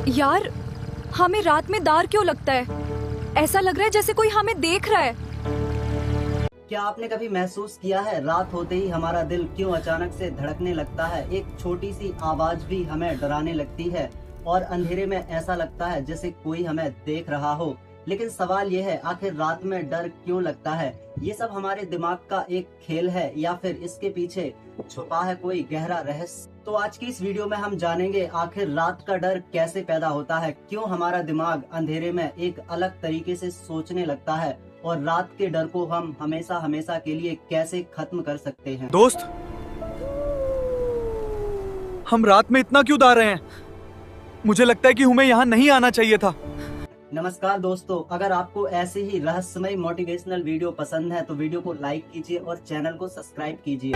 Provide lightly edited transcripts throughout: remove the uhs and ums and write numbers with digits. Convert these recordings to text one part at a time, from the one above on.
यार, हमें रात में डर क्यों लगता है? ऐसा लग रहा है जैसे कोई हमें देख रहा है। क्या आपने कभी महसूस किया है रात होते ही हमारा दिल क्यों अचानक से धड़कने लगता है? एक छोटी सी आवाज भी हमें डराने लगती है और अंधेरे में ऐसा लगता है जैसे कोई हमें देख रहा हो। लेकिन सवाल ये है, आखिर रात में डर क्यों लगता है? ये सब हमारे दिमाग का एक खेल है या फिर इसके पीछे छुपा है कोई गहरा रहस्य? तो आज की इस वीडियो में हम जानेंगे आखिर रात का डर कैसे पैदा होता है, क्यों हमारा दिमाग अंधेरे में एक अलग तरीके से सोचने लगता है और रात के डर को हम हमेशा हमेशा के लिए कैसे खत्म कर सकते हैं। दोस्त, हम रात में इतना क्यों डर रहे हैं? मुझे लगता है कि हमें यहाँ नहीं आना चाहिए था। नमस्कार दोस्तों, अगर आपको ऐसे ही रहस्यमय मोटिवेशनल वीडियो पसंद है तो वीडियो को लाइक कीजिए और चैनल को सब्सक्राइब कीजिए।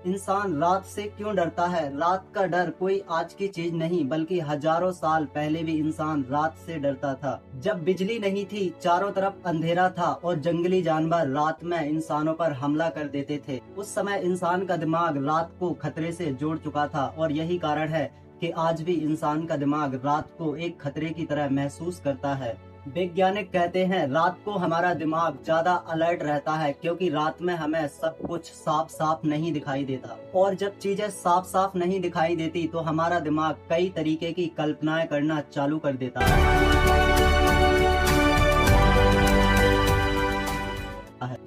इंसान रात से क्यों डरता है? रात का डर कोई आज की चीज नहीं बल्कि हजारों साल पहले भी इंसान रात से डरता था। जब बिजली नहीं थी, चारों तरफ अंधेरा था और जंगली जानवर रात में इंसानों पर हमला कर देते थे, उस समय इंसान का दिमाग रात को खतरे से जोड़ चुका था और यही कारण है कि आज भी इंसान का दिमाग रात को एक खतरे की तरह महसूस करता है। वैज्ञानिक कहते हैं रात को हमारा दिमाग ज्यादा अलर्ट रहता है क्योंकि रात में हमें सब कुछ साफ साफ नहीं दिखाई देता, और जब चीजें साफ साफ नहीं दिखाई देती तो हमारा दिमाग कई तरीके की कल्पनाएं करना चालू कर देता है।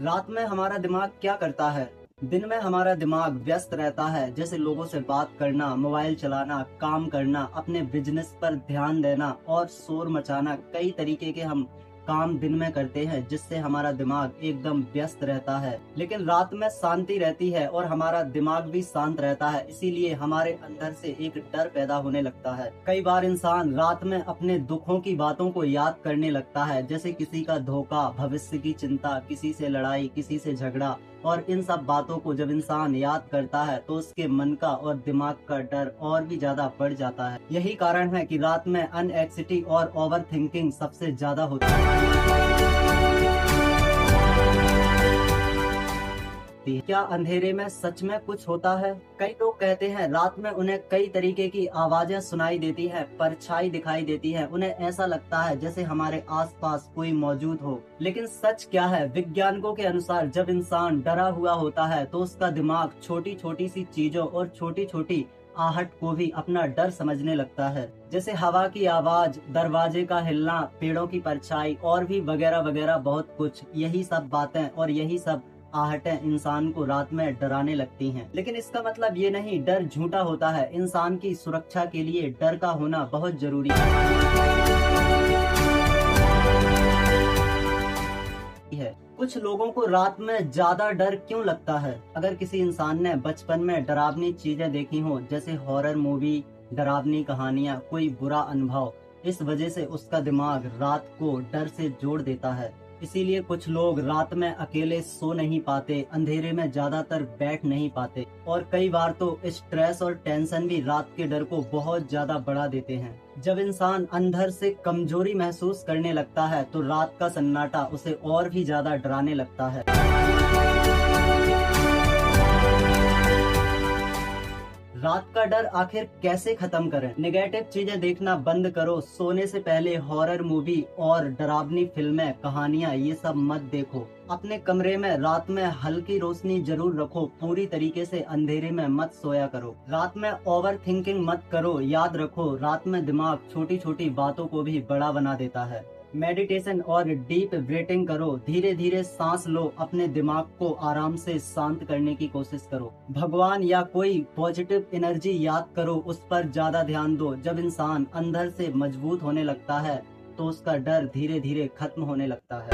रात में हमारा दिमाग क्या करता है? दिन में हमारा दिमाग व्यस्त रहता है, जैसे लोगों से बात करना, मोबाइल चलाना, काम करना, अपने बिजनेस पर ध्यान देना और शोर मचाना। कई तरीके के हम काम दिन में करते हैं जिससे हमारा दिमाग एकदम व्यस्त रहता है। लेकिन रात में शांति रहती है और हमारा दिमाग भी शांत रहता है, इसीलिए हमारे अंदर से एक डर पैदा होने लगता है। कई बार इंसान रात में अपने दुखों की बातों को याद करने लगता है, जैसे किसी का धोखा, भविष्य की चिंता, किसी से लड़ाई, किसी से झगड़ा, और इन सब बातों को जब इंसान याद करता है तो उसके मन का और दिमाग का डर और भी ज्यादा बढ़ जाता है। यही कारण है कि रात में अनएक्सिटी और ओवर थिंकिंग सबसे ज्यादा होती है। क्या अंधेरे में सच में कुछ होता है? कई लोग कहते हैं रात में उन्हें कई तरीके की आवाजें सुनाई देती है, परछाई दिखाई देती है, उन्हें ऐसा लगता है जैसे हमारे आसपास कोई मौजूद हो। लेकिन सच क्या है? वैज्ञानिकों के अनुसार जब इंसान डरा हुआ होता है तो उसका दिमाग छोटी छोटी सी चीजों और छोटी छोटी आहट को भी अपना डर समझने लगता है, जैसे हवा की आवाज, दरवाजे का हिलना, पेड़ों की परछाई और भी वगैरह वगैरह बहुत कुछ। यही सब बातें और यही सब आहटें इंसान को रात में डराने लगती हैं। लेकिन इसका मतलब ये नहीं डर झूठा होता है। इंसान की सुरक्षा के लिए डर का होना बहुत जरूरी है। कुछ लोगों को रात में ज्यादा डर क्यों लगता है? अगर किसी इंसान ने बचपन में डरावनी चीजें देखी हो, जैसे हॉरर मूवी, डरावनी कहानियां, कोई बुरा अनुभव, इस वजह से उसका दिमाग रात को डर से जोड़ देता है। इसीलिए कुछ लोग रात में अकेले सो नहीं पाते, अंधेरे में ज्यादातर बैठ नहीं पाते, और कई बार तो स्ट्रेस और टेंशन भी रात के डर को बहुत ज्यादा बढ़ा देते हैं। जब इंसान अंदर से कमजोरी महसूस करने लगता है तो रात का सन्नाटा उसे और भी ज्यादा डराने लगता है। रात का डर आखिर कैसे खत्म करें? नेगेटिव चीजें देखना बंद करो। सोने से पहले हॉरर मूवी और डरावनी फिल्में, कहानियां, ये सब मत देखो। अपने कमरे में रात में हल्की रोशनी जरूर रखो, पूरी तरीके से अंधेरे में मत सोया करो। रात में ओवर थिंकिंग मत करो। याद रखो, रात में दिमाग छोटी छोटी बातों को भी बड़ा बना देता है। मेडिटेशन और डीप ब्रीथिंग करो, धीरे धीरे सांस लो, अपने दिमाग को आराम से शांत करने की कोशिश करो। भगवान या कोई पॉजिटिव एनर्जी याद करो, उस पर ज्यादा ध्यान दो। जब इंसान अंदर से मजबूत होने लगता है तो उसका डर धीरे धीरे खत्म होने लगता है।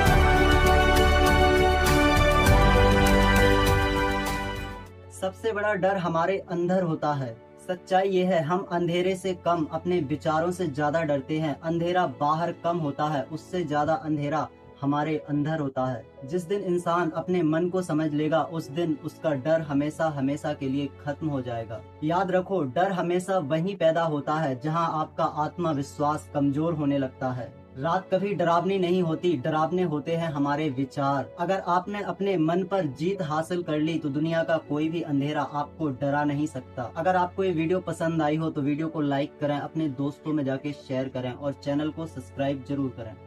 सबसे बड़ा डर हमारे अंदर होता है। सच्चाई ये है, हम अंधेरे से कम अपने विचारों से ज्यादा डरते हैं। अंधेरा बाहर कम होता है, उससे ज्यादा अंधेरा हमारे अंदर होता है। जिस दिन इंसान अपने मन को समझ लेगा उस दिन उसका डर हमेशा हमेशा के लिए खत्म हो जाएगा। याद रखो, डर हमेशा वहीं पैदा होता है जहां आपका आत्मविश्वास कमजोर होने लगता है। रात कभी डरावनी नहीं होती, डरावने होते हैं हमारे विचार। अगर आपने अपने मन पर जीत हासिल कर ली तो दुनिया का कोई भी अंधेरा आपको डरा नहीं सकता। अगर आपको ये वीडियो पसंद आई हो तो वीडियो को लाइक करें, अपने दोस्तों में जाके शेयर करें और चैनल को सब्सक्राइब जरूर करें।